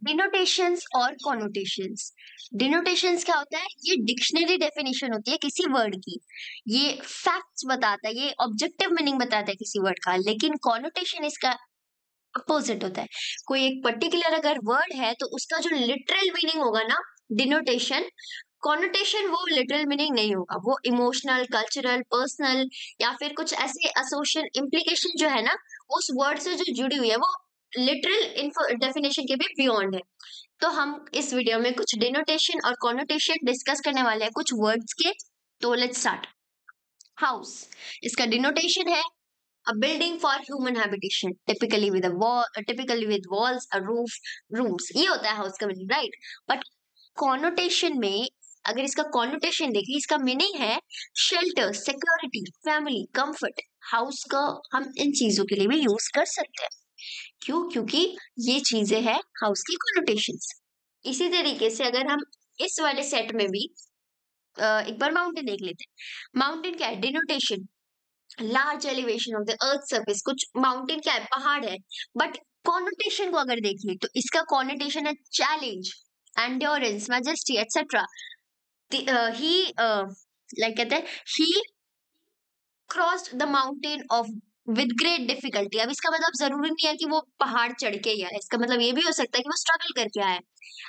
डिनोटेशंस और कॉनोटेशंस। डिनोटेशंस क्या होता है? ये डिक्शनरी डेफिनेशन होती है किसी वर्ड की। ये फैक्ट्स बताता है, ये ऑब्जेक्टिव मीनिंग बताता है किसी वर्ड का। लेकिन कॉनोटेशन इसका अपोजिट होता है। कोई एक पर्टिकुलर अगर वर्ड है तो उसका जो लिटरल मीनिंग होगा ना, डिनोटेशन, कॉनोटेशन वो लिटरल मीनिंग नहीं होगा। वो इमोशनल, कल्चरल, पर्सनल या फिर कुछ ऐसे एसोसिएशन इम्प्लीकेशन जो है ना उस वर्ड से जो जुड़ी हुई है, वो लिटरल डेफिनेशन के भी बियॉन्ड है। तो हम इस वीडियो में कुछ डिनोटेशन और कॉनोटेशन डिस्कस करने वाले हैं कुछ वर्ड्स के। तो लेट्स स्टार्ट। हाउस, इसका डिनोटेशन है a building for human habitation, typically with walls, a roof, rooms। ये होता है हाउस का मीनिंग, राइट? बट कॉनोटेशन में अगर इसका कॉनोटेशन देखिए, इसका मीनिंग है shelter, security, family, comfort. House का हम इन चीजों के लिए भी यूज कर सकते हैं। क्यों? क्योंकि ये चीजें हैं हाउस की कॉनोटेशंस। इसी तरीके से अगर हम इस वाले सेट में भी एक बार माउंटेन देख लेते हैं। माउंटेन क्या है? Denotation, large elevation of the earth surface. कुछ माउंटेन क्या है? पहाड़ है। बट कॉनोटेशन को अगर देखिए तो इसका कॉनोटेशन है challenge, endurance, majesty etcetera. He like कहते हैं he crossed the mountain of with great difficulty. अब इसका मतलब जरूरी नहीं है कि वो पहाड़ चढ़ के ही आए, इसका मतलब ये भी हो सकता है कि वो स्ट्रगल करके आए।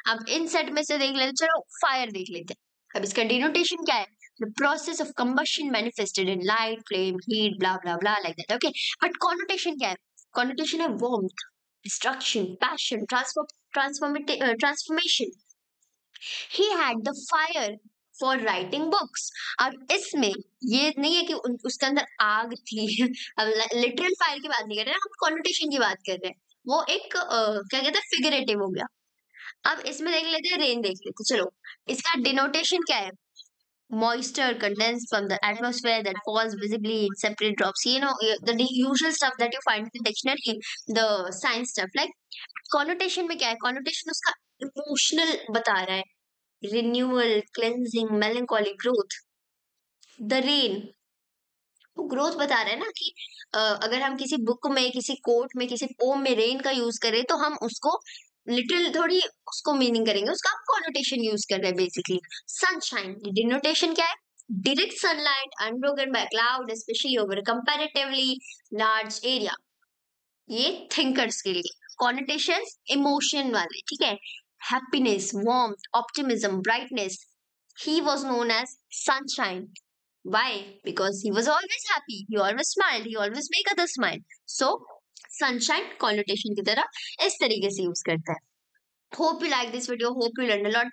अब इन सेट में से देख लेते, चलो फायर देख लेते हैं। अब इसका डिनोटेशन क्या है? The process of combustion manifested in light, flame, heat, blah blah blah like that. Okay, but connotation क्या है? Connotation है warmth, destruction, passion, transformation. He had the fire for writing books. अब इसमें ये नहीं है कि उसके अंदर आग थी। अब लिटरल फायर की बात नहीं कर रहे हैं हम, कॉन्नोटेशन की बात कर रहे हैं। वो एक क्या कहते हैं, फिगरेटिव हो गया। अब इसमें देख लेते हैं, रेन देख लेते हैं। चलो, इसका डिनोटेशन क्या है? Moisture condensed from the atmosphere that falls visibly in separate drops. You know, the usual stuff that you find in the dictionary, the science stuff. Like connotation में क्या है? Connotation उसका emotional बता रहा है, renewal, cleansing, melancholy, growth. The rain, वो growth बता रहा है ना कि अगर हम किसी बुक में, किसी कोट में, किसी पोम में रेन का यूज करें तो हम उसको लिटिल थोड़ी उसको मीनिंग करेंगे, उसका हम कॉनोटेशन यूज कर रहे हैं बेसिकली। सनशाइन, डिनोटेशन क्या है? Direct sunlight unbroken by cloud specially over comparatively large area. ये थिंकर्स के लिए। कॉनोटेशन इमोशन वाले, ठीक है? Happiness, warmth, optimism, brightness. He was known as sunshine. Why? Because he was always happy. He always smiled. He always make others smile. So, sunshine connotation की तरह इस तरीके से यूज करता है। Hope you like this video. Hope you learned a lot.